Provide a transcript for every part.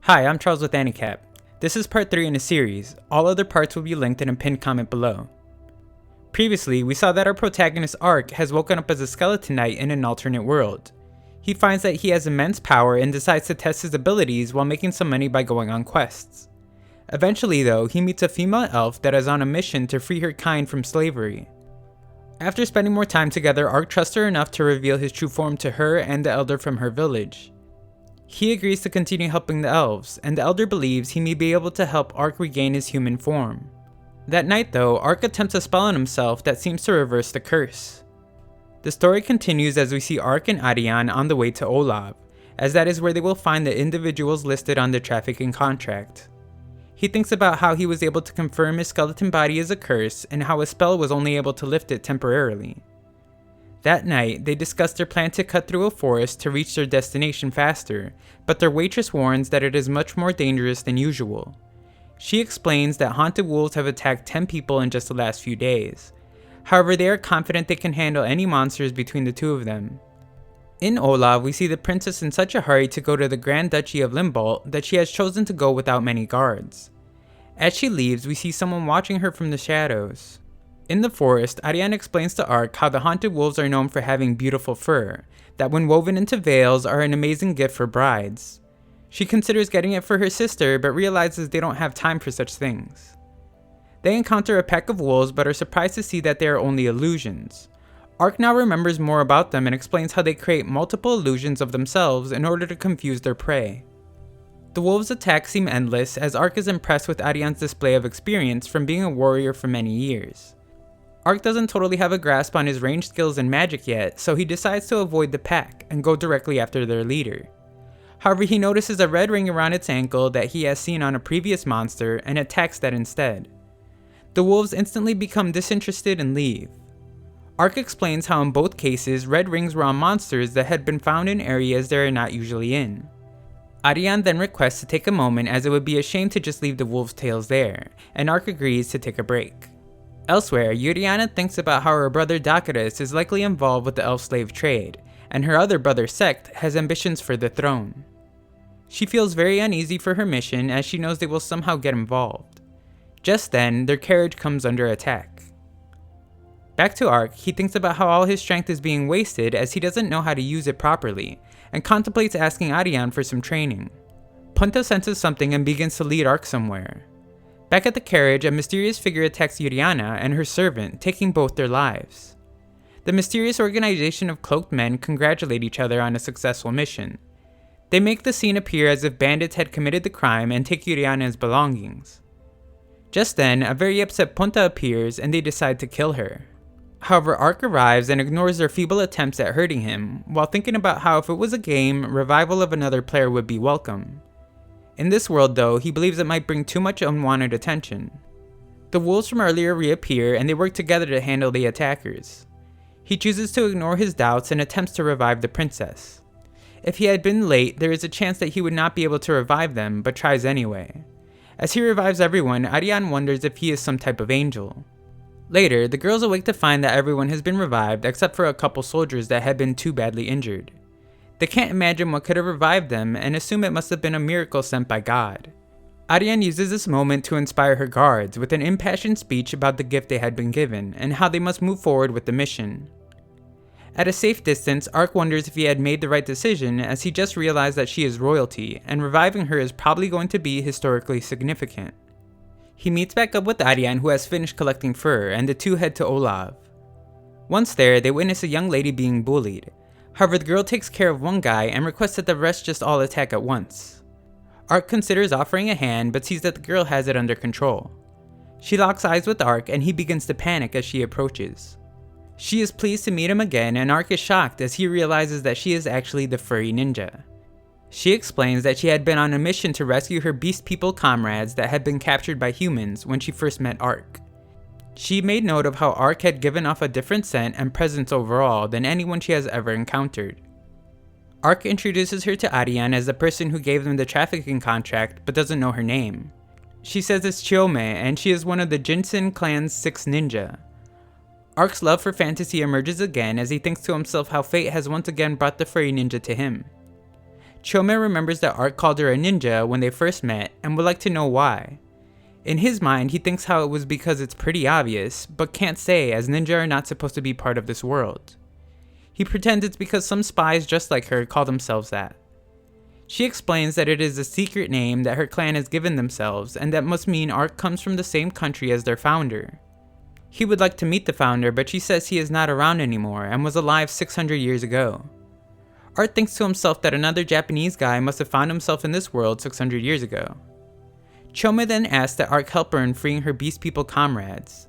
Hi, I'm Charles with AniCap. This is part 3 in a series. All other parts will be linked in a pinned comment below. Previously, we saw that our protagonist Arc has woken up as a skeleton knight in an alternate world. He finds that he has immense power and decides to test his abilities while making some money by going on quests. Eventually though, he meets a female elf that is on a mission to free her kind from slavery. After spending more time together, Arc trusts her enough to reveal his true form to her and the elder from her village. He agrees to continue helping the elves, and the elder believes he may be able to help Arc regain his human form. That night though, Arc attempts a spell on himself that seems to reverse the curse. The story continues as we see Arc and Ariane on the way to Olav, as that is where they will find the individuals listed on the trafficking contract. He thinks about how he was able to confirm his skeleton body is a curse and how a spell was only able to lift it temporarily. That night, they discuss their plan to cut through a forest to reach their destination faster, but their waitress warns that it is much more dangerous than usual. She explains that haunted wolves have attacked 10 people in just the last few days. However, they are confident they can handle any monsters between the two of them. In Olav, we see the princess in such a hurry to go to the Grand Duchy of Limbolt that she has chosen to go without many guards. As she leaves, we see someone watching her from the shadows. In the forest, Ariane explains to Arc how the haunted wolves are known for having beautiful fur, that when woven into veils are an amazing gift for brides. She considers getting it for her sister, but realizes they don't have time for such things. They encounter a pack of wolves but are surprised to see that they are only illusions. Arc now remembers more about them and explains how they create multiple illusions of themselves in order to confuse their prey. The wolves' attacks seem endless as Arc is impressed with Ariane's display of experience from being a warrior for many years. Arc doesn't totally have a grasp on his ranged skills and magic yet, so he decides to avoid the pack and go directly after their leader. However, he notices a red ring around its ankle that he has seen on a previous monster and attacks that instead. The wolves instantly become disinterested and leave. Arc explains how in both cases, red rings were on monsters that had been found in areas they are not usually in. Ariane then requests to take a moment as it would be a shame to just leave the wolves' tails there, and Arc agrees to take a break. Elsewhere, Yuriana thinks about how her brother Dakaris is likely involved with the elf slave trade, and her other brother Sect has ambitions for the throne. She feels very uneasy for her mission as she knows they will somehow get involved. Just then, their carriage comes under attack. Back to Arc, he thinks about how all his strength is being wasted as he doesn't know how to use it properly, and contemplates asking Ariane for some training. Punta senses something and begins to lead Arc somewhere. Back at the carriage, a mysterious figure attacks Yuriana and her servant, taking both their lives. The mysterious organization of cloaked men congratulate each other on a successful mission. They make the scene appear as if bandits had committed the crime and take Yuriana's belongings. Just then, a very upset Punta appears and they decide to kill her. However, Arc arrives and ignores their feeble attempts at hurting him, while thinking about how if it was a game, revival of another player would be welcome. In this world though, he believes it might bring too much unwanted attention. The wolves from earlier reappear and they work together to handle the attackers. He chooses to ignore his doubts and attempts to revive the princess. If he had been late, there is a chance that he would not be able to revive them, but tries anyway. As he revives everyone, Ariane wonders if he is some type of angel. Later, the girls awake to find that everyone has been revived except for a couple soldiers that had been too badly injured. They can't imagine what could have revived them and assume it must have been a miracle sent by God. Ariane uses this moment to inspire her guards with an impassioned speech about the gift they had been given and how they must move forward with the mission. At a safe distance, Arc wonders if he had made the right decision as he just realized that she is royalty and reviving her is probably going to be historically significant. He meets back up with Ariane who has finished collecting fur and the two head to Olav. Once there, they witness a young lady being bullied. However, the girl takes care of one guy and requests that the rest just all attack at once. Arc considers offering a hand but sees that the girl has it under control. She locks eyes with Arc and he begins to panic as she approaches. She is pleased to meet him again and Arc is shocked as he realizes that she is actually the furry ninja. She explains that she had been on a mission to rescue her beast people comrades that had been captured by humans when she first met Arc. She made note of how Arc had given off a different scent and presence overall than anyone she has ever encountered. Arc introduces her to Ariane as the person who gave them the trafficking contract but doesn't know her name. She says it's Chiome and she is one of the Jinsen clan's 6 ninja. Arc's love for fantasy emerges again as he thinks to himself how fate has once again brought the furry ninja to him. Chome remembers that Arc called her a ninja when they first met and would like to know why. In his mind, he thinks how it was because it's pretty obvious, but can't say as ninja are not supposed to be part of this world. He pretends it's because some spies just like her call themselves that. She explains that it is a secret name that her clan has given themselves and that must mean Arc comes from the same country as their founder. He would like to meet the founder, but she says he is not around anymore and was alive 600 years ago. Arc thinks to himself that another Japanese guy must have found himself in this world 600 years ago. Chome then asks that Arc help her in freeing her Beast People comrades.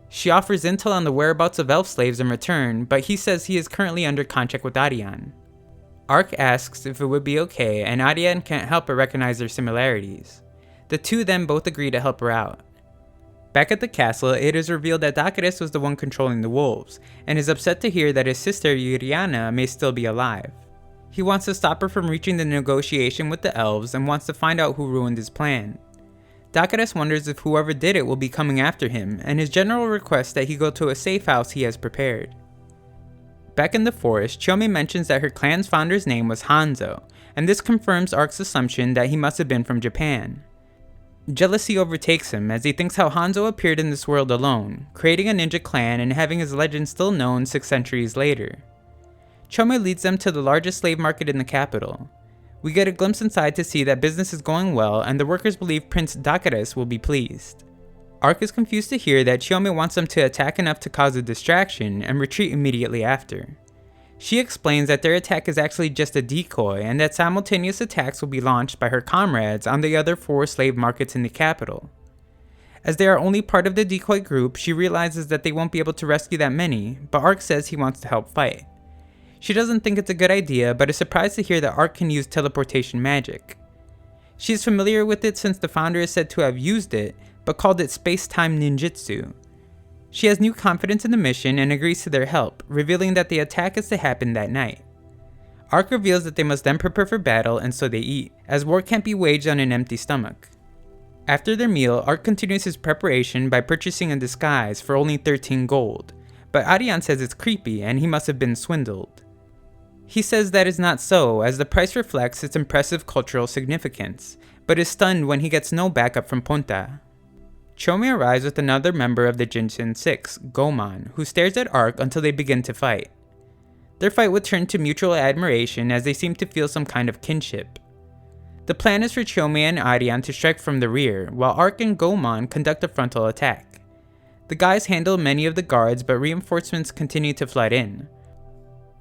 She offers intel on the whereabouts of elf slaves in return, but he says he is currently under contract with Ariane. Arc asks if it would be okay, and Ariane can't help but recognize their similarities. The two then both agree to help her out. Back at the castle, it is revealed that Dakares was the one controlling the wolves, and is upset to hear that his sister Yuriana may still be alive. He wants to stop her from reaching the negotiation with the elves and wants to find out who ruined his plan. Dakares wonders if whoever did it will be coming after him, and his general requests that he go to a safe house he has prepared. Back in the forest, Chome mentions that her clan's founder's name was Hanzo, and this confirms Arc's assumption that he must have been from Japan. Jealousy overtakes him as he thinks how Hanzo appeared in this world alone, creating a ninja clan and having his legend still known 6 centuries later. Chome leads them to the largest slave market in the capital. We get a glimpse inside to see that business is going well and the workers believe Prince Dakares will be pleased. Arc is confused to hear that Chome wants them to attack enough to cause a distraction and retreat immediately after. She explains that their attack is actually just a decoy and that simultaneous attacks will be launched by her comrades on the other 4 slave markets in the capital. As they are only part of the decoy group, she realizes that they won't be able to rescue that many, but Arc says he wants to help fight. She doesn't think it's a good idea, but is surprised to hear that Arc can use teleportation magic. She is familiar with it since the founder is said to have used it, but called it space-time ninjutsu. She has new confidence in the mission and agrees to their help, revealing that the attack is to happen that night. Arc reveals that they must then prepare for battle, and so they eat, as war can't be waged on an empty stomach. After their meal, Arc continues his preparation by purchasing a disguise for only 13 gold, but Ariane says it's creepy and he must have been swindled. He says that is not so, as the price reflects its impressive cultural significance, but is stunned when he gets no backup from Ponta. Chome arrives with another member of the Jinshin 6, Goman, who stares at Arc until they begin to fight. Their fight would turn to mutual admiration as they seem to feel some kind of kinship. The plan is for Chome and Ariane to strike from the rear, while Arc and Goman conduct a frontal attack. The guys handle many of the guards, but reinforcements continue to flood in.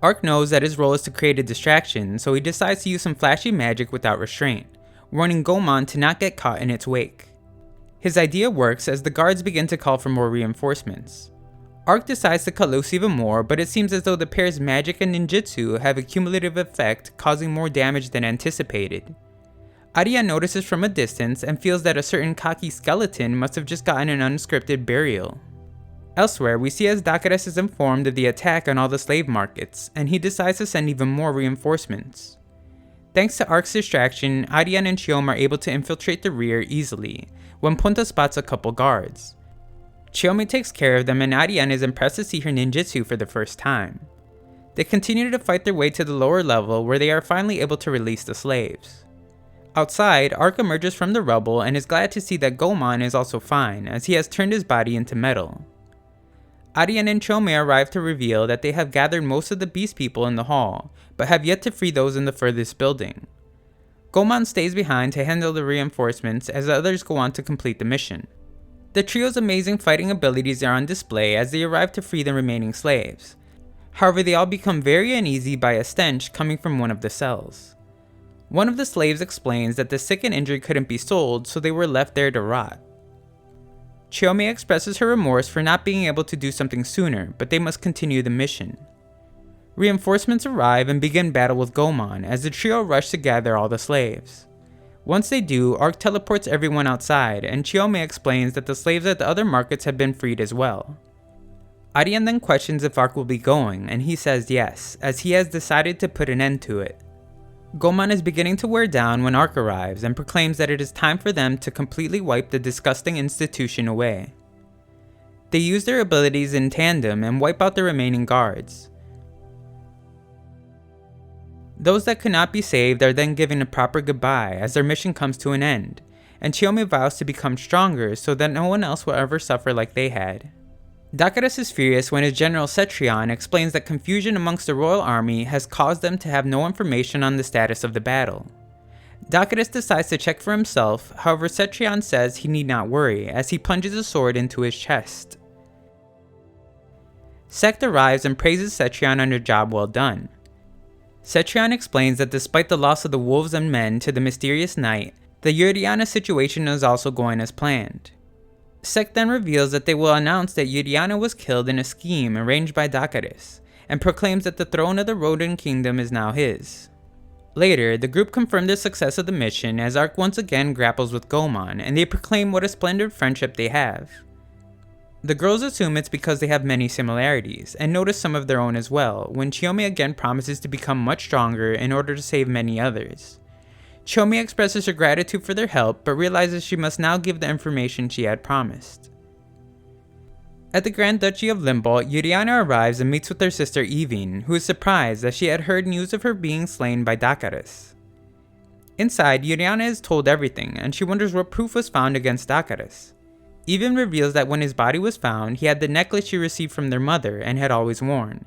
Arc knows that his role is to create a distraction, so he decides to use some flashy magic without restraint, warning Goman to not get caught in its wake. His idea works as the guards begin to call for more reinforcements. Arc decides to cut loose even more, but it seems as though the pair's magic and ninjutsu have a cumulative effect, causing more damage than anticipated. Ariane notices from a distance and feels that a certain cocky skeleton must have just gotten an unscripted burial. Elsewhere, we see as Dakares is informed of the attack on all the slave markets, and he decides to send even more reinforcements. Thanks to Arc's distraction, Ariane and Chome are able to infiltrate the rear easily, when Ponta spots a couple guards. Chome takes care of them and Ariane is impressed to see her ninjutsu for the first time. They continue to fight their way to the lower level where they are finally able to release the slaves. Outside, Arc emerges from the rubble and is glad to see that Goman is also fine, as he has turned his body into metal. Ariane and Chome arrive to reveal that they have gathered most of the beast people in the hall, but have yet to free those in the furthest building. Goman stays behind to handle the reinforcements as the others go on to complete the mission. The trio's amazing fighting abilities are on display as they arrive to free the remaining slaves. However, they all become very uneasy by a stench coming from one of the cells. One of the slaves explains that the sick and injured couldn't be sold, so they were left there to rot. Chome expresses her remorse for not being able to do something sooner, but they must continue the mission. Reinforcements arrive and begin battle with Goman as the trio rush to gather all the slaves. Once they do, Arc teleports everyone outside, and Chome explains that the slaves at the other markets have been freed as well. Ariane then questions if Arc will be going, and he says yes, as he has decided to put an end to it. Goman is beginning to wear down when Arc arrives and proclaims that it is time for them to completely wipe the disgusting institution away. They use their abilities in tandem and wipe out the remaining guards. Those that could not be saved are then given a proper goodbye as their mission comes to an end, and Chiyomi vows to become stronger so that no one else will ever suffer like they had. Dakaris is furious when his general Cetrion explains that confusion amongst the royal army has caused them to have no information on the status of the battle. Dakaris decides to check for himself, however Cetrion says he need not worry as he plunges a sword into his chest. Sect arrives and praises Cetrion on a job well done. Cetrion explains that despite the loss of the wolves and men to the mysterious knight, the Yuriana situation is also going as planned. Sect then reveals that they will announce that Yuriana was killed in a scheme arranged by Dakaris, and proclaims that the throne of the Rodin Kingdom is now his. Later, the group confirmed the success of the mission as Arc once again grapples with Gomon, and they proclaim what a splendid friendship they have. The girls assume it's because they have many similarities, and notice some of their own as well, when Chiyomi again promises to become much stronger in order to save many others. Chiyomi expresses her gratitude for their help, but realizes she must now give the information she had promised. At the Grand Duchy of Limbo, Yuriana arrives and meets with her sister Evine, who is surprised as she had heard news of her being slain by Dakaris. Inside, Yuriana is told everything, and she wonders what proof was found against Dakaris. Evine reveals that when his body was found, he had the necklace she received from their mother and had always worn.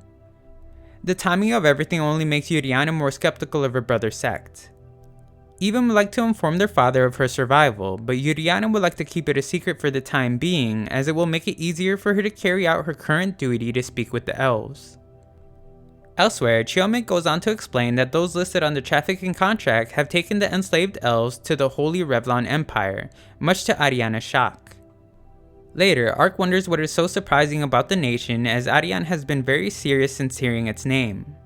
The timing of everything only makes Yuriana more skeptical of her brother's sect. Evine would like to inform their father of her survival, but Yuriana would like to keep it a secret for the time being, as it will make it easier for her to carry out her current duty to speak with the elves. Elsewhere, Chiyomi goes on to explain that those listed on the trafficking contract have taken the enslaved elves to the Holy Revlon Empire, much to Ariana's shock. Later, Arc wonders what is so surprising about the nation, as Arian has been very serious since hearing its name.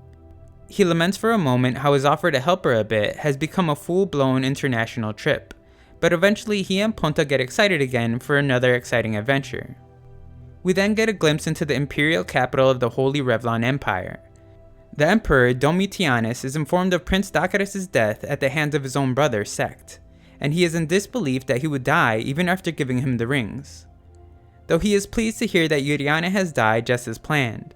He laments for a moment how his offer to help her a bit has become a full-blown international trip, but eventually he and Ponta get excited again for another exciting adventure. We then get a glimpse into the imperial capital of the Holy Revlon Empire. The Emperor Domitianus is informed of Prince Dakaris' death at the hands of his own brother, Sect, and he is in disbelief that he would die even after giving him the rings. Though he is pleased to hear that Yuriana has died just as planned.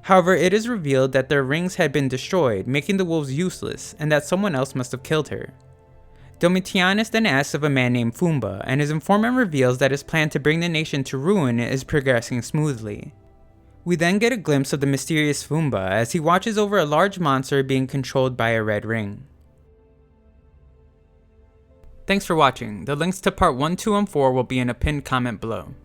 However, it is revealed that their rings had been destroyed, making the wolves useless, and that someone else must have killed her. Domitianus then asks of a man named Fumba, and his informant reveals that his plan to bring the nation to ruin is progressing smoothly. We then get a glimpse of the mysterious Fumba as he watches over a large monster being controlled by a red ring. Thanks for watching. The links to part 1, 2, and 4 will be in a pinned comment below.